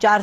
4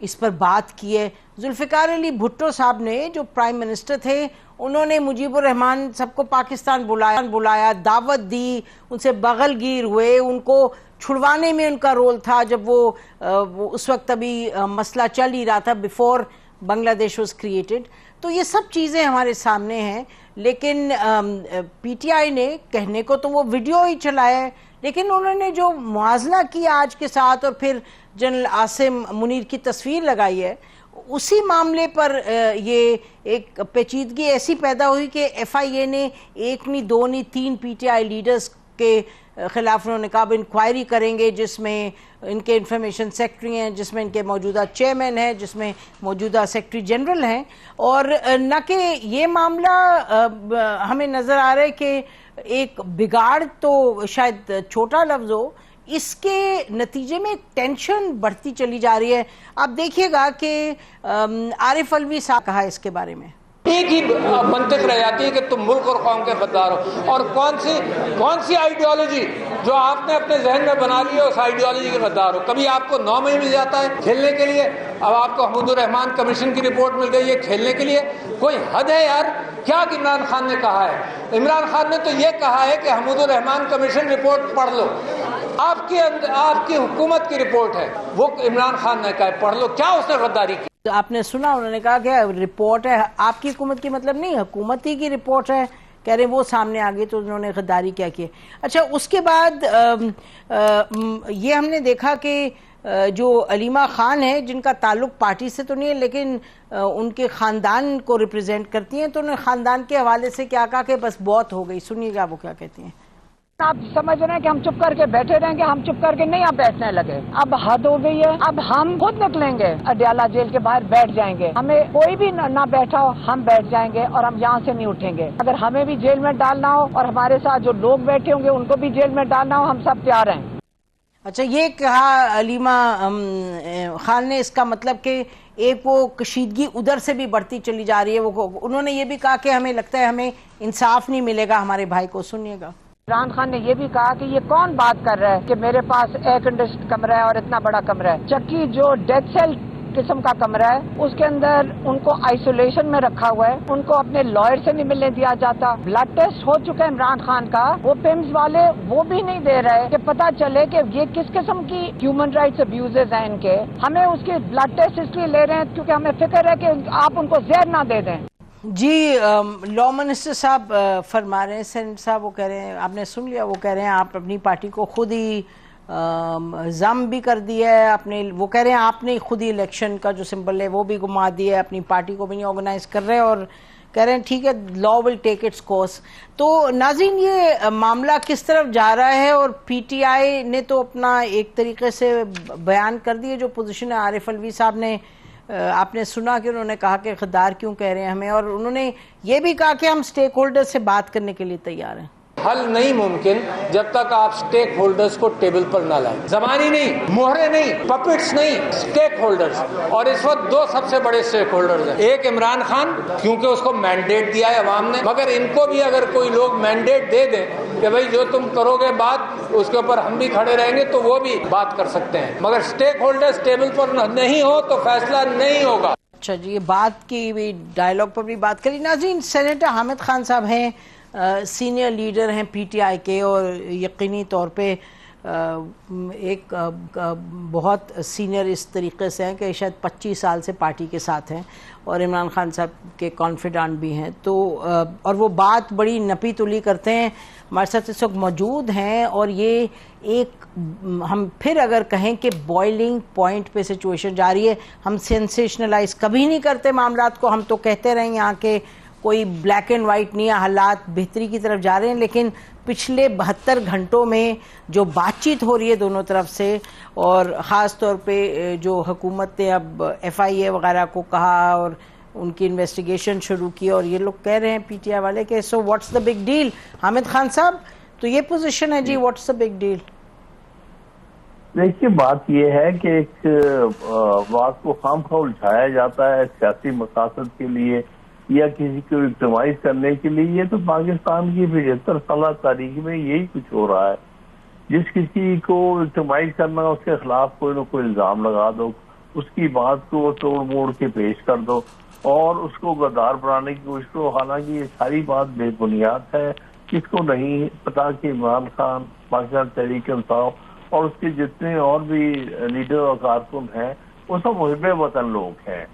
اس پر بات کی ہے. ذوالفقار علی بھٹو صاحب نے جو پرائم منسٹر تھے انہوں نے مجیب الرحمان سب کو پاکستان بلایا, دعوت دی, ان سے بغل گیر ہوئے, ان کو چھڑوانے میں ان کا رول تھا جب وہ اس وقت ابھی مسئلہ چل ہی رہا تھا بیفور بنگلہ دیش واز کریٹڈ. تو یہ سب چیزیں ہمارے سامنے ہیں, لیکن پی ٹی آئی نے کہنے کو تو وہ ویڈیو ہی چلایا ہے, لیکن انہوں نے جو موازنہ کیا آج کے ساتھ اور پھر جنرل عاصم منیر کی تصویر لگائی ہے, اسی معاملے پر یہ ایک پیچیدگی ایسی پیدا ہوئی کہ ایف آئی اے نے 1 نہیں 2 نہیں 3 پی ٹی آئی لیڈرز کے خلاف انہوں نے کہا اب انکوائری کریں گے, جس میں ان کے انفارمیشن سیکرٹری ہیں, جس میں ان کے موجودہ چیئرمین ہیں, جس میں موجودہ سیکرٹری جنرل ہیں. اور نہ کہ یہ معاملہ ہمیں نظر آ رہا ہے کہ ایک بگاڑ تو شاید چھوٹا لفظ ہو, اس کے نتیجے میں ٹینشن بڑھتی چلی جا رہی ہے. آپ دیکھیے گا کہ عارف علوی صاحب کہا اس کے بارے میں, ایک ہی منطق رہ جاتی ہے کہ تم ملک اور قوم کے غدار ہو, اور کون سی آئیڈیالوجی جو آپ نے اپنے ذہن میں بنا لی ہے اس آئیڈیالوجی کے غدار ہو. کبھی آپ کو 9 مہینے مل جاتا ہے کھیلنے کے لیے, اب آپ کو حمود الرحمان کمیشن کی رپورٹ مل گئی ہے کھیلنے کے لیے. کوئی حد ہے یار. کیا عمران خان نے کہا ہے؟ عمران خان نے تو یہ کہا ہے کہ حمود الرحمان کمیشن رپورٹ پڑھ لو. آپ کی حکومت کی رپورٹ ہے, وہ عمران خان نے کہا ہے پڑھ لو. کیا اس نے غداری کی؟ آپ نے سنا انہوں نے کہا کہ رپورٹ ہے آپ کی حکومت کی, مطلب نہیں حکومت ہی کی رپورٹ ہے, کہہ رہے وہ سامنے آ گئی تو انہوں نے غداری کیا کی. اچھا, اس کے بعد یہ ہم نے دیکھا کہ جو علیمہ خان ہے جن کا تعلق پارٹی سے تو نہیں ہے لیکن ان کے خاندان کو ریپرزینٹ کرتی ہیں, تو انہوں نے خاندان کے حوالے سے کیا کہا کہ بس بہت ہو گئی. سنیے گا وہ کیا کہتی ہیں. آپ سمجھ رہے ہیں کہ ہم چپ کر کے بیٹھے رہیں گے, ہم چپ کر کے نہیں آپ بیٹھنے لگے. اب حد ہو گئی ہے, اب ہم خود نکلیں گے, اڈیالہ جیل کے باہر بیٹھ جائیں گے. ہمیں کوئی بھی نہ بیٹھا ہو, ہم بیٹھ جائیں گے اور ہم یہاں سے نہیں اٹھیں گے. اگر ہمیں بھی جیل میں ڈالنا ہو اور ہمارے ساتھ جو لوگ بیٹھے ہوں گے ان کو بھی جیل میں ڈالنا ہو, ہم سب تیار ہیں. اچھا, یہ کہا علیمہ خان نے, اس کا مطلب کہ ایک وہ کشیدگی ادھر سے بھی بڑھتی چلی جا رہی ہے. وہ انہوں نے یہ بھی کہا کہ ہمیں لگتا ہے ہمیں انصاف نہیں ملے گا ہمارے بھائی کو. سنیے گا. عمران خان نے یہ بھی کہا کہ یہ کون بات کر رہا ہے کہ میرے پاس ایئر کنڈیشن کمرہ ہے اور اتنا بڑا کمرہ ہے. چکی جو ڈیتھ سیل قسم کا کمرہ ہے اس کے اندر ان کو آئسولیشن میں رکھا ہوا ہے, ان کو اپنے لائر سے نہیں ملنے دیا جاتا. بلڈ ٹیسٹ ہو چکا ہے عمران خان کا, وہ پیمز والے وہ بھی نہیں دے رہے کہ پتہ چلے کہ یہ کس قسم کی ہیومن رائٹس ابیوزز ہیں ان کے. ہمیں اس کی بلڈ ٹیسٹ اس لیے لے رہے ہیں کیونکہ ہمیں فکر ہے کہ آپ ان کو زہر نہ دے دیں. جی, لا منسٹر صاحب فرما رہے ہیں, سینٹ صاحب وہ کہہ رہے ہیں, آپ نے سن لیا, وہ کہہ رہے ہیں آپ اپنی پارٹی کو خود ہی ضم بھی کر دیا ہے اپنے, وہ کہہ رہے ہیں آپ نے خود ہی الیکشن کا جو سمبل ہے وہ بھی گما دیا ہے, اپنی پارٹی کو بھی نہیں آرگنائز کر رہے, اور کہہ رہے ہیں ٹھیک ہے لا ول ٹیک اٹس کورس. تو ناظرین, یہ معاملہ کس طرف جا رہا ہے, اور پی ٹی آئی نے تو اپنا ایک طریقے سے بیان کر دی ہے جو پوزیشن ہے. عارف علوی صاحب نے آپ نے سنا کہ انہوں نے کہا کہ غدار کیوں کہہ رہے ہیں ہمیں, اور انہوں نے یہ بھی کہا کہ ہم سٹیک ہولڈر سے بات کرنے کے لیے تیار ہیں. حل نہیں ممکن جب تک آپ سٹیک ہولڈرز کو ٹیبل پر نہ لائیں. زبانی نہیں, مہرے نہیں, پپٹس نہیں, سٹیک ہولڈرز. اور اس وقت 2 سب سے بڑے سٹیک ہولڈرز ہیں. ایک عمران خان, کیونکہ اس کو مینڈیٹ دیا ہے عوام نے, مگر ان کو بھی اگر کوئی لوگ مینڈیٹ دے دیں کہ بھئی جو تم کرو گے بات اس کے اوپر ہم بھی کھڑے رہیں گے, تو وہ بھی بات کر سکتے ہیں. مگر سٹیک ہولڈرز ٹیبل پر نہیں ہو تو فیصلہ نہیں ہوگا. اچھا جی, یہ بات کی بھی ڈائیلاگ پر بھی بات کری. ناظرین, سینیٹر حامد خان صاحب ہیں, سینئر لیڈر ہیں پی ٹی آئی کے, اور یقینی طور پہ ایک بہت سینئر اس طریقے سے ہیں کہ شاید 25 سال سے پارٹی کے ساتھ ہیں, اور عمران خان صاحب کے کانفیڈنٹ بھی ہیں. تو اور وہ بات بڑی نپی تلی کرتے ہیں, ہمارے ساتھ اس وقت موجود ہیں. اور یہ ایک ہم پھر اگر کہیں کہ بوائلنگ پوائنٹ پہ سچویشن جا رہی ہے. ہم سینسیشنلائز کبھی نہیں کرتے معاملات کو, ہم تو کہتے رہیں یہاں کے کوئی بلیک اینڈ وائٹ نہیں ہے, حالات بہتری کی طرف جا رہے ہیں. لیکن پچھلے 72 گھنٹوں میں جو بات چیت ہو رہی ہے دونوں طرف سے, اور خاص طور پہ جو حکومت نے اب ایف آئی اے وغیرہ کو کہا اور ان کی انویسٹیگیشن شروع کی, اور یہ لوگ کہہ رہے ہیں پی ٹی آئی والے کہ so what's the big deal. Hamid Khan صاحب, تو یہ پوزیشن ہے جی, واٹس دا بگ ڈیل؟ دیکھیے, بات یہ ہے کہ ایک بات کو خام خواہ الجھایا جاتا ہے سیاسی مقاصد کے لیے یا کسی کو وکٹمائز کرنے کے لیے. یہ تو پاکستان کی 75 سالہ تاریخ میں یہی کچھ ہو رہا ہے. جس کسی کو وکٹمائز کرنا اس کے خلاف کوئی نہ کوئی الزام لگا دو, اس کی بات کو توڑ موڑ کے پیش کر دو اور اس کو غدار بنانے کی کوشش کرو. حالانکہ یہ ساری بات بے بنیاد ہے. کس کو نہیں پتا کہ عمران خان پاکستان تحریک انصاف اور اس کے جتنے اور بھی لیڈر اور کارکن ہیں وہ سب محب وطن لوگ ہیں.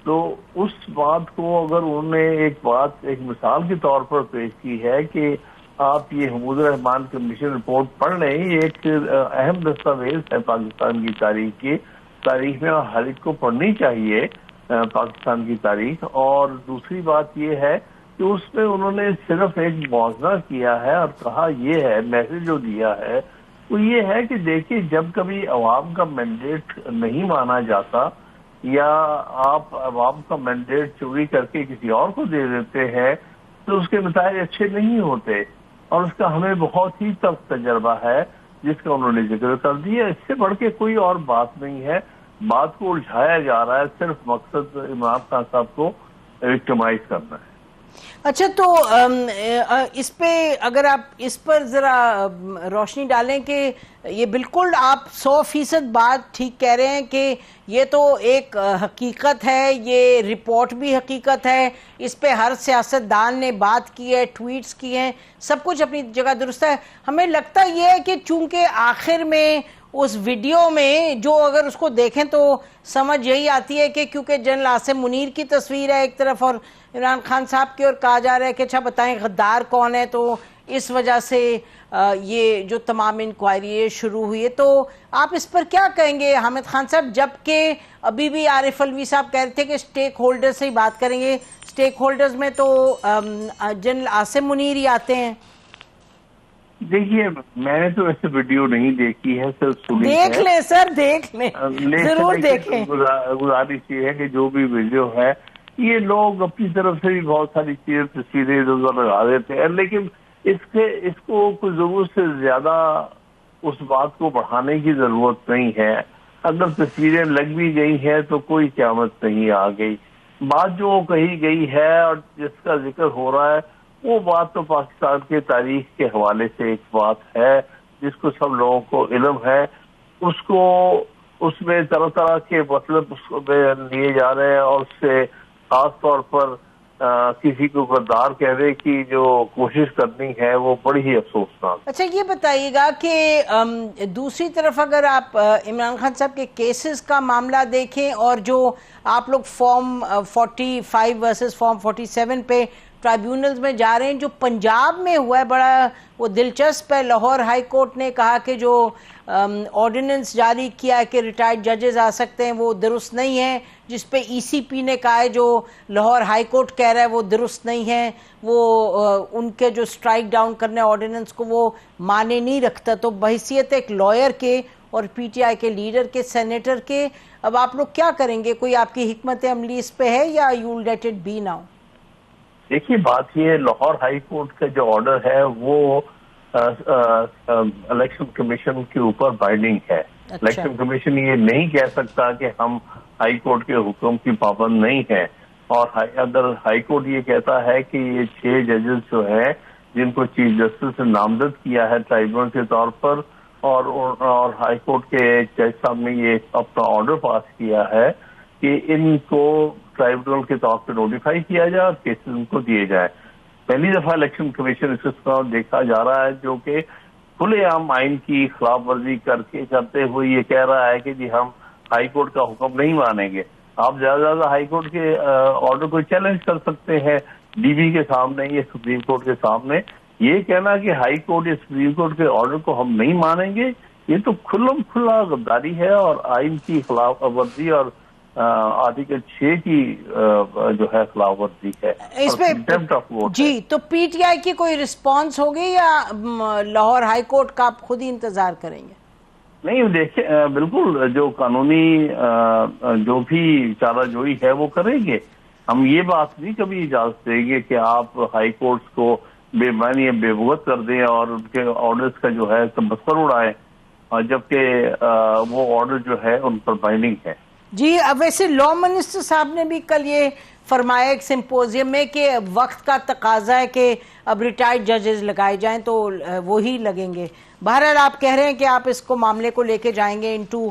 تو اس بات کو اگر انہوں نے ایک مثال کے طور پر پیش کی ہے کہ آپ یہ حمود الرحمان کمیشن رپورٹ پڑھ لیں, یہ ایک اہم دستاویز ہے پاکستان کی تاریخ میں, اور ہر ایک کو پڑھنی چاہیے پاکستان کی تاریخ. اور دوسری بات یہ ہے کہ اس میں انہوں نے صرف ایک موازنہ کیا ہے اور کہا یہ ہے, میسج جو دیا ہے وہ یہ ہے کہ دیکھیں جب کبھی عوام کا مینڈیٹ نہیں مانا جاتا یا آپ عوام کا مینڈیٹ چوری کر کے کسی اور کو دے دیتے ہیں تو اس کے نتائج اچھے نہیں ہوتے, اور اس کا ہمیں بہت ہی تلخ تجربہ ہے جس کا انہوں نے ذکر کر دیا. اس سے بڑھ کے کوئی اور بات نہیں ہے. بات کو الجھایا جا رہا ہے, صرف مقصد عمران خان صاحب کو وکٹمائز کرنا ہے. اچھا, تو اس پہ اگر آپ اس پر ذرا روشنی ڈالیں کہ یہ بالکل آپ 100% بات ٹھیک کہہ رہے ہیں کہ یہ تو ایک حقیقت ہے, یہ رپورٹ بھی حقیقت ہے, اس پہ ہر سیاستدان نے بات کی ہے, ٹویٹس کی ہیں, سب کچھ اپنی جگہ درست ہے. ہمیں لگتا یہ ہے کہ چونکہ آخر میں اس ویڈیو میں جو اگر اس کو دیکھیں تو سمجھ یہی آتی ہے کہ کیونکہ جنرل عاصم منیر کی تصویر ہے ایک طرف اور عمران خان صاحب کی, اور کہا جا رہا ہے کہ اچھا بتائیں غدار کون ہے, تو اس وجہ سے یہ جو تمام انکوائری شروع ہوئی ہے. تو آپ اس پر کیا کہیں گے حامد خان صاحب, جبکہ ابھی بھی عارف علوی صاحب کہہ رہے تھے کہ سٹیک ہولڈر سے ہی بات کریں گے. سٹیک ہولڈرز میں تو جنرل عاصم منیر ہی آتے ہیں. دیکھیے میں نے تو ایسے ویڈیو نہیں دیکھی ہے, صرف سنی ہے. دیکھ لیں سر, دیکھ لیں, ضرور دیکھیں. گزارش یہ ہے کہ جو بھی ویڈیو ہے یہ لوگ اپنی طرف سے بھی بہت ساری تصویریں لگا دیتے ہیں, لیکن اس کو کوئی ضرورت سے زیادہ اس بات کو بڑھانے کی ضرورت نہیں ہے. اگر تصویریں لگ بھی گئی ہیں تو کوئی قیامت نہیں آ گئی. بات جو کہی گئی ہے اور جس کا ذکر ہو رہا ہے وہ بات تو پاکستان کے تاریخ کے حوالے سے ایک بات ہے جس کو سب لوگوں کو علم ہے. اس میں طرح طرح کے مطلب لیے جا رہے ہیں, اور اس سے خاص طور پر کسی کو غدار کہنے کی جو کوشش کرنی ہے وہ بڑی ہی افسوسناک. اچھا یہ بتائیے گا کہ دوسری طرف اگر آپ عمران خان صاحب کے کیسز کا معاملہ دیکھیں اور جو آپ لوگ فارم 45 ورسز فارم 47 پہ ٹرائیبیونلز میں جا رہے ہیں, جو پنجاب میں ہوا ہے بڑا وہ دلچسپ ہے. لاہور ہائی کورٹ نے کہا کہ جو آرڈیننس جاری کیا ہے کہ ریٹائرڈ ججز آ سکتے ہیں وہ درست نہیں ہے, جس پہ ای سی پی نے کہا ہے جو لاہور ہائی کورٹ کہہ رہا ہے وہ درست نہیں ہے, وہ ان کے جو سٹرائک ڈاؤن کرنے آرڈیننس کو وہ مانے نہیں رکھتا. تو بحیثیت ایک لائر کے اور پی ٹی آئی کے لیڈر کے, سینیٹر کے, اب آپ لوگ کیا کریں گے؟ کوئی آپ کی حکمت عملی اس پہ ہے یا you will let it be now? دیکھیے بات یہ, لاہور ہائی کورٹ کا جو آرڈر ہے وہ الیکشن کمیشن کے اوپر بائنڈنگ ہے. الیکشن کمیشن یہ نہیں کہہ سکتا کہ ہم ہائی کورٹ کے حکم کی پابند نہیں ہیں, اور اگر ہائی کورٹ یہ کہتا ہے کہ یہ 6 ججز جو ہیں جن کو چیف جسٹس نے نامزد کیا ہے ٹرائبیونل کے طور پر, اور ہائی کورٹ کے جج صاحب نے یہ اپنا آرڈر پاس کیا ہے کہ ان کو ٹرائبیونل کے طور پہ نوٹیفائی کیا جائے اور کیسز ان کو دیے جائے. پہلی دفعہ الیکشن کمیشن اس طرح دیکھا جا رہا ہے جو کہ کھلے عام آئین کی خلاف ورزی کرتے ہوئے یہ کہہ رہا ہے کہ جی ہم ہائی کورٹ کا حکم نہیں مانیں گے. آپ زیادہ زیادہ ہائی کورٹ کے آرڈر کو چیلنج کر سکتے ہیں ڈی بی کے سامنے یا سپریم کورٹ کے سامنے. یہ کہنا کہ ہائی کورٹ یا سپریم کورٹ کے آرڈر کو ہم نہیں مانیں گے, یہ تو کھلا غداری ہے اور آئین کی خلاف ورزی اور آرٹیکل 6 کی جو ہے خلاف ورزی ہے. اس پہ جی تو پی ٹی آئی کی کوئی رسپانس ہوگی یا لاہور ہائی کورٹ کا آپ خود ہی انتظار کریں گے؟ نہیں دیکھیں, بالکل جو قانونی جو بھی چارہ جوئی ہے وہ کریں گے. ہم یہ بات نہیں کبھی اجازت دیں گے کہ آپ ہائی کورٹس کو بے معنی یا بے بغت کر دیں اور ان کے آرڈرز کا جو ہے تبصرہ اڑائیں, جبکہ وہ آرڈر جو ہے ان پر بائنڈنگ ہے. جی اب ویسے لا منسٹر صاحب نے بھی کل یہ فرمایا ایک سمپوزیم میں کہ وقت کا تقاضا ہے کہ اب ریٹائرڈ ججز لگائے جائیں تو وہی لگیں گے. بہرحال آپ کہہ رہے ہیں کہ آپ اس کو معاملے کو لے کے جائیں گے انٹو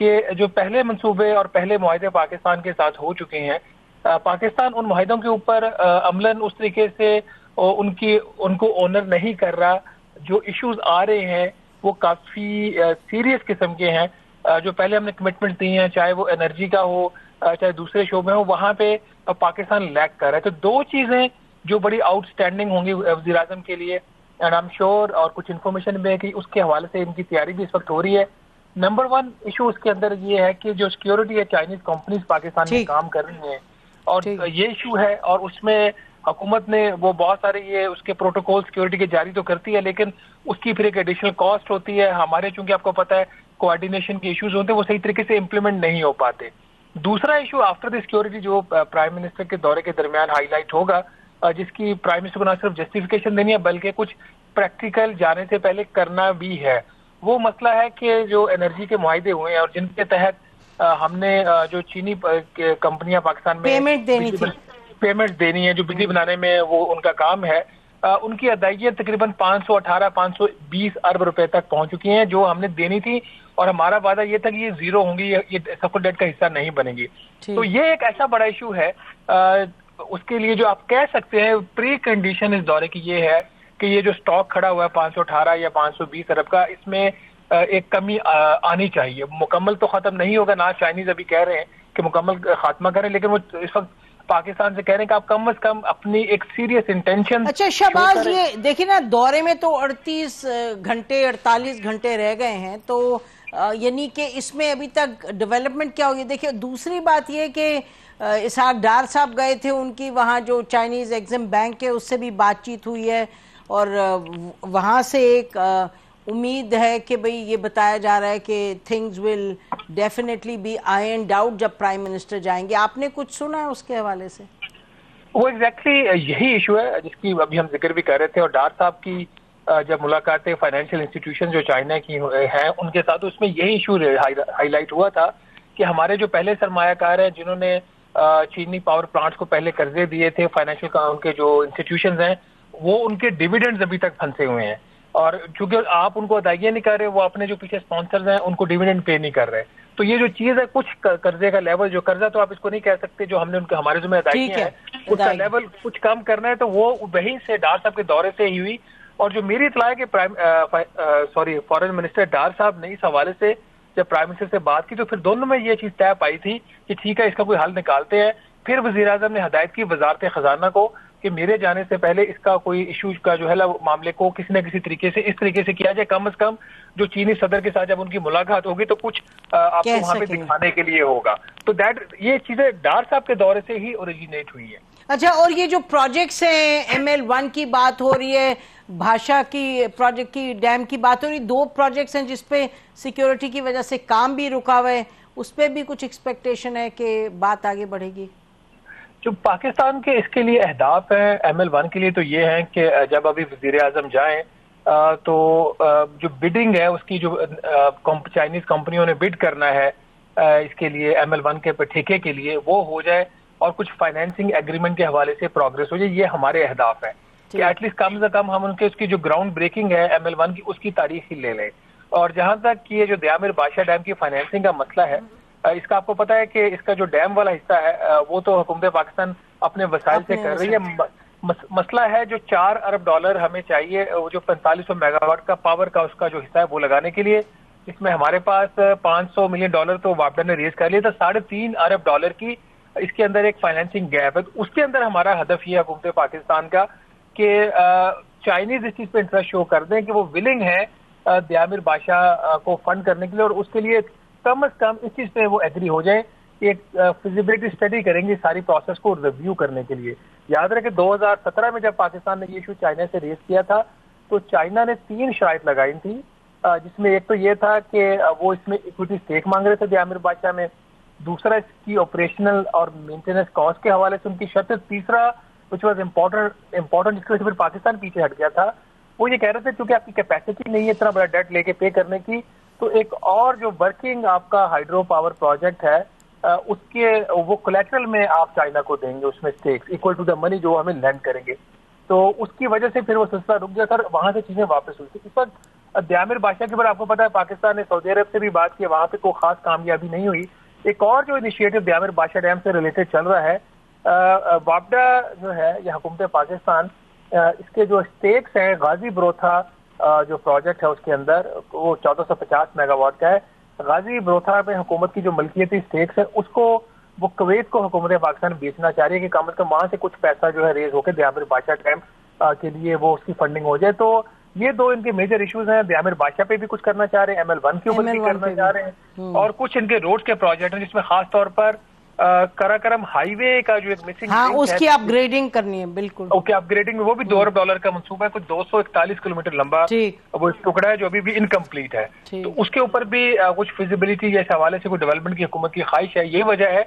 کہ جو پہلے منصوبے اور پہلے معاہدے پاکستان کے ساتھ ہو چکے ہیں، پاکستان ان معاہدوں کے اوپر عملاً اس طریقے سے ان کو آنر نہیں کر رہا. جو ایشوز آ رہے ہیں وہ کافی سیریس قسم کے ہیں. جو پہلے ہم نے کمٹمنٹ دی ہیں، چاہے وہ انرجی کا ہو چاہے دوسرے شعبے ہوں، وہاں پہ پاکستان لیک کر رہا ہے. تو دو چیزیں جو بڑی آؤٹ اسٹینڈنگ ہوں گی وزیر اعظم کے لیے، اینڈ آئی ایم شیور، اور کچھ انفارمیشن بھی ہے کہ اس کے حوالے سے ان کی تیاری بھی اس وقت ہو رہی ہے. نمبر 1 ایشو اس کے اندر یہ ہے کہ جو سیکیورٹی ہے، چائنیز کمپنیز پاکستان میں کام کر رہی ہیں، اور یہ ایشو ہے، اور اس میں حکومت نے وہ بہت سارے یہ اس کے پروٹوکول سیکیورٹی کے جاری تو کرتی ہے، لیکن اس کی پھر ایک ایڈیشنل کاسٹ ہوتی ہے. ہمارے چونکہ آپ کو پتا ہے کوآرڈینیشن کے ایشوز ہوتے ہیں، وہ صحیح طریقے سے امپلیمنٹ نہیں ہو پاتے. دوسرا ایشو آفٹر دی سیکیورٹی جو پرائم منسٹر کے دورے کے درمیان ہائی لائٹ ہوگا، جس کی پرائم منسٹر کو نہ صرف جسٹیفیکیشن دینی ہے بلکہ کچھ پریکٹیکل جانے سے پہلے کرنا بھی ہے. وہ مسئلہ ہے کہ جو انرجی کے معاہدے ہوئے ہیں اور جن کے تحت ہم نے جو چینی کمپنیاں پاکستان میں پیمنٹ دینی ہے، جو بجلی بنانے میں وہ ان کا کام ہے، ان کی ادائیگیاں تقریباً 520 ارب روپے تک پہنچ چکی ہیں جو ہم نے دینی تھی، اور ہمارا وعدہ یہ تھا کہ یہ زیرو ہوں گی، یہ سفر ڈیٹ کا حصہ نہیں بنے گی. تو یہ ایک ایسا بڑا ایشو ہے. اس کے لیے جو آپ کہہ سکتے ہیں پری کنڈیشن اس دورے کی یہ ہے کہ یہ جو سٹاک کھڑا ہوا ہے 518 یا 520 ارب کا، اس میں ایک کمی آنی چاہیے. مکمل تو ختم نہیں ہوگا، نہ چائنیز ابھی کہہ رہے ہیں کہ مکمل خاتمہ کریں، لیکن وہ اس وقت پاکستان سے کہہ رہے ہیں کہ آپ کم از کم اپنی ایک سیریس انٹینشن. اچھا شہباز، یہ دیکھیں نا، دورے میں تو 48 گھنٹے رہ گئے ہیں، تو یعنی کہ اس میں ابھی تک ڈیولپمنٹ کیا ہوگی؟ دیکھیں، دوسری بات یہ کہ اسحاق ڈار صاحب گئے تھے، ان کی وہاں جو چائنیز ایگزم بینک ہے اس سے بھی بات چیت ہوئی ہے، اور وہاں سے ایک امید ہے کہ بھئی یہ بتایا جا رہا ہے کہ things will definitely be ironed out جب پرائم منسٹر جائیں گے. آپ نے کچھ سنا ہے اس کے حوالے سے؟ وہ ایگزیکٹلی یہی ایشو ہے جس کی ابھی ہم ذکر بھی کر رہے تھے. اور ڈار صاحب کی جب ملاقاتیں فائنینشیل انسٹیٹیوشن جو چائنا کی ہیں ان کے ساتھ، اس میں یہی ایشو ہائی لائٹ ہوا تھا کہ ہمارے جو پہلے سرمایہ کار ہیں جنہوں نے چینی پاور پلانٹس کو پہلے قرضے دیے تھے، فائنینشیل ان کے جو انسٹیٹیوشنز ہیں، وہ ان کے ڈیویڈنڈز ابھی تک پھنسے ہوئے ہیں. اور چونکہ آپ ان کو ادائیگیاں نہیں کر رہے، وہ اپنے جو پیچھے اسپانسرز ہیں ان کو ڈیویڈنڈ پے نہیں کر رہے. تو یہ جو چیز ہے، کچھ قرضے کا لیول، جو قرضہ تو آپ اس کو نہیں کہہ سکتے جو ہم نے ان کے ہمارے ذمہ ادائیگیاں ہیں، اس کا لیول کچھ کم کرنا ہے، تو وہ وہیں سے ڈار صاحب کے دورے سے ہی ہوئی. اور جو میری اطلاع ہے کہ فارن منسٹر ڈار صاحب نے اس حوالے سے جب پرائم منسٹر سے بات کی تو پھر دونوں میں یہ چیز طے پائی تھی کہ ٹھیک ہے، اس کا کوئی حل نکالتے ہیں. پھر وزیر اعظم نے ہدایت کی وزارت خزانہ کو کہ میرے جانے سے پہلے اس کا کوئی ایشو کا جو ہے معاملے کو کسی نہ کسی طریقے سے اس طریقے سے کیا جائے، کم از کم جو چینی صدر کے ساتھ جب ان کی ملاقات ہوگی تو کچھ آپ کو وہاں پہ دکھانے کے لیے ہوگا. تو یہ چیزیں ڈار صاحب کے دورے سے ہی اوریجنیٹ ہوئی ہیں. اچھا، اور یہ جو پروجیکٹس ہیں، ML1 کی بات ہو رہی ہے، بھاشا کی پروجیکٹ کی، ڈیم کی بات ہو رہی ہے، 2 پروجیکٹس ہیں جس پہ سیکیورٹی کی وجہ سے کام بھی رکا ہوا ہے، اس پہ بھی کچھ ایکسپیکٹیشن ہے کہ بات آگے بڑھے گی؟ جو پاکستان کے اس کے لیے اہداف ہیں ML1 کے لیے، تو یہ ہیں کہ جب ابھی وزیر اعظم جائیں تو جو بڈنگ ہے اس کی، جو چائنیز کمپنیوں نے بڈ کرنا ہے اس کے لیے ML1 کے ٹھیکے کے لیے، وہ ہو جائے، اور کچھ فائنینسنگ ایگریمنٹ کے حوالے سے پروگرس ہو جائے. یہ ہمارے اہداف ہیں کہ ایٹ لیسٹ کم سے کم ہم ان کے اس کی جو گراؤنڈ بریکنگ ہے ML1 کی، اس کی تاریخ ہی لے لیں. اور جہاں تک یہ جو دیامر بادشاہ ڈیم کی فائنینسنگ کا مسئلہ ہے، اس کا آپ کو پتا ہے کہ اس کا جو ڈیم والا حصہ ہے وہ تو حکومت پاکستان اپنے وسائل سے کر رہی ہے. مسئلہ ہے جو $4 ارب ہمیں چاہیے، وہ جو 4500 میگا واٹ کا پاور کا اس کا جو حصہ ہے وہ لگانے کے لیے، اس میں ہمارے پاس $500 ملین تو واپڈا نے ریز کر لیا تھا. $3.5 ارب کی اس کے اندر ایک فائنینسنگ گیپ ہے. اس کے اندر ہمارا ہدف یہ ہے حکومت پاکستان کا کہ چائنیز اس چیز پہ انٹرسٹ شو کر دیں کہ وہ ولنگ ہے دیامر بادشاہ کو فنڈ کرنے کے لیے، اور اس کے لیے کم از کم اس چیز پہ وہ ایگری ہو جائیں. ایک فیزیبلٹی اسٹڈی کریں گے ساری پروسیس کو ریویو کرنے کے لیے. یاد رکھیں 2017 میں جب پاکستان نے یہ ایشو چائنا سے ریز کیا تھا تو چائنا نے 3 شرائط لگائی تھی، جس میں ایک تو یہ تھا کہ وہ اس میں ایکوٹی اسٹیک مانگ رہے تھے دیامر بادشاہ میں، دوسرا اس کی آپریشنل اور مینٹیننس کاسٹ کے حوالے سے ان کی شرط، تیسرا وچ واز امپورٹنٹ جس کی وجہ سے پھر پاکستان پیچھے ہٹ گیا تھا، وہ یہ کہہ رہے تھے کیونکہ آپ کی کیپیسٹی نہیں ہے اتنا بڑا ڈیٹ لے کے پے کرنے کی، تو ایک اور جو ورکنگ آپ کا ہائیڈرو پاور پروجیکٹ ہے اس کے وہ کولیٹرل میں آپ چائنا کو دیں گے اس میں اسٹیکس اکول ٹو دا منی جو ہمیں لینڈ کریں گے. تو اس کی وجہ سے پھر وہ سلسلہ رک گیا سر، وہاں سے چیزیں واپس ہوئی تھی. اس وقت دیامر بادشاہ کے اوپر آپ کو پتا ہے پاکستان نے سعودی عرب سے بھی بات کی، وہاں پہ کوئی خاص کامیابی نہیں ہوئی. ایک اور جو انیشیٹو دیامر بادشاہ ڈیم سے ریلیٹڈ چل رہا ہے، وابڈا جو ہے یہ حکومت پاکستان، اس کے جو اسٹیکس ہیں غازی بروتھا جو پروجیکٹ ہے اس کے اندر وہ 1450 میگا واٹ کا ہے. غازی بروتھا میں حکومت کی جو ملکیتی اسٹیکس ہے اس کو وہ کویت کو حکومت پاکستان بیچنا چاہ رہی ہے کہ کم از کم وہاں سے کچھ پیسہ جو ہے ریز ہو کے دیامر بادشاہ ڈیم کے لیے وہ اس کی فنڈنگ ہو جائے. تو یہ دو ان کے میجر ایشوز ہیں. دیامر بادشاہ پہ بھی کچھ کرنا چاہ رہے ہیں، ML1 کے اوپر بھی کرنا چاہ رہے ہیں، اور کچھ ان کے روڈ کے پروجیکٹ ہیں جس میں خاص طور پر کراکرم ہائی وے کا جو ایک مسنگ ہاں اس کی اپ گریڈنگ کرنی ہے. بالکل اوکے، اپ گریڈنگ میں وہ بھی $2 ارب کا منصوبہ ہے، کچھ 241 کلومیٹر لمبا وہ ٹکڑا ہے جو ابھی بھی انکمپلیٹ ہے. تو اس کے اوپر بھی کچھ فیزیبلٹی یا اس حوالے سے کوئی ڈیولپمنٹ کی حکومت کی خواہش ہے. یہ وجہ ہے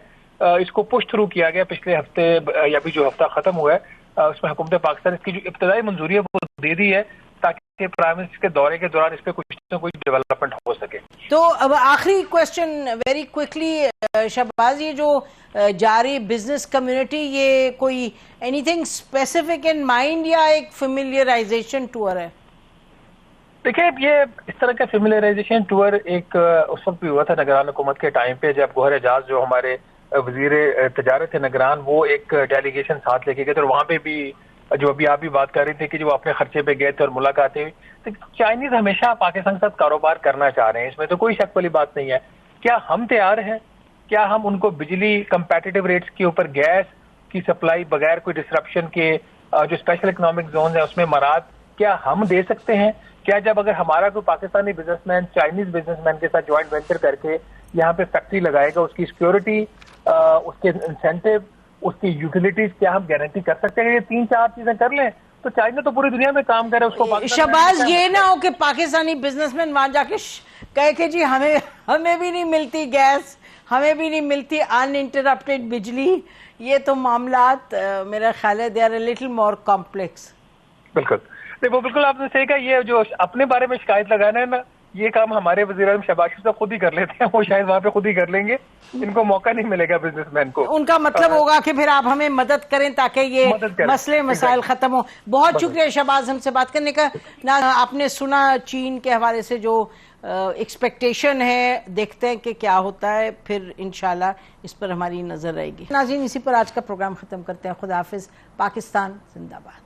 اس کو پش تھرو کیا گیا پچھلے ہفتے، یا بھی جو ہفتہ ختم ہوا ہے اس میں حکومت پاکستان اس کی جو ابتدائی منظوری ہے وہ دے دی ہے تاکہ پرائم منسٹر کے دورے کے دوران اس پہ کچھ نہ کچھ ڈیولپمنٹ ہو سکے. تو اب آخری کوشچن ویری کوئکلی شہباز، یہ جو جاری بزنس کمیونٹی یہ کوئی any thing specific in mind یا ایک فیملیئرائزیشن ٹور ہے؟ دیکھیں یہ اس طرح کا فیملیئرائزیشن ٹور ایک اس وقت بھی ہوا تھا نگران حکومت کے ٹائم پہ، جب گوہر اعجاز جو ہمارے وزیر تجارت تھے نگران، وہ ایک ڈیلیگیشن ساتھ لے کے گئے تھے، اور وہاں پہ بھی جو ابھی آپ بھی بات کر رہی تھے کہ جو اپنے خرچے پہ گئے تھے اور ملاقاتیں ہوئی. تو چائنیز ہمیشہ پاکستان کے ساتھ کاروبار کرنا چاہ رہے ہیں، اس میں تو کوئی شک والی بات نہیں ہے. کیا ہم تیار ہیں؟ کیا ہم ان کو بجلی کمپیٹیٹیو ریٹس کے اوپر گیس کی سپلائی بغیر کوئی ڈسرپشن کے جو اسپیشل اکنامک زونز ہیں اس میں مراد کیا ہم دے سکتے ہیں؟ کیا جب اگر ہمارا کوئی Pakistani business man Chinese business man کے ساتھ جوائنٹ وینچر کر کے یہاں پہ فیکٹری لگائے گا، اس کی سیکیورٹی، اس کے انسینٹیو، اس کی یوٹیلیٹیز کیا ہم گارنٹی کر سکتے ہیں؟ یہ 3-4 چیزیں کر لیں تو چائنا تو پوری دنیا میں کام کرے. اس کو شہباز یہ نہ ہو کہ پاکستانی بزنس مین وہاں جا کے کہے کہ جی ہمیں بھی نہیں ملتی گیس، ہمیں بھی نہیں ملتی ان انٹرپٹیڈ بجلی. یہ تو معاملات میرا خیال ہے they are a little more complex. بالکل وہ بالکل آپ نے صحیح کہا. یہ جو اپنے بارے میں شکایت لگانا ہے نا، یہ کام ہمارے وزیر اعظم شہباز شریف صاحب خود ہی کر لیتے ہیں، وہ شاید وہاں پہ خود ہی کر لیں گے، ان کو موقع نہیں ملے گا بزنس مین کو. ان کا مطلب ہوگا کہ پھر آپ ہمیں مدد کریں تاکہ یہ مسئلے مسائل ختم ہوں. بہت شکریہ شہباز ہم سے بات کرنے کا. آپ نے سنا چین کے حوالے سے جو ایکسپیکٹیشن ہے، دیکھتے ہیں کہ کیا ہوتا ہے، پھر انشاءاللہ اس پر ہماری نظر رہے گی. ناظرین اسی پر آج کا پروگرام ختم کرتے ہیں. خدا حافظ. پاکستان زندہ باد.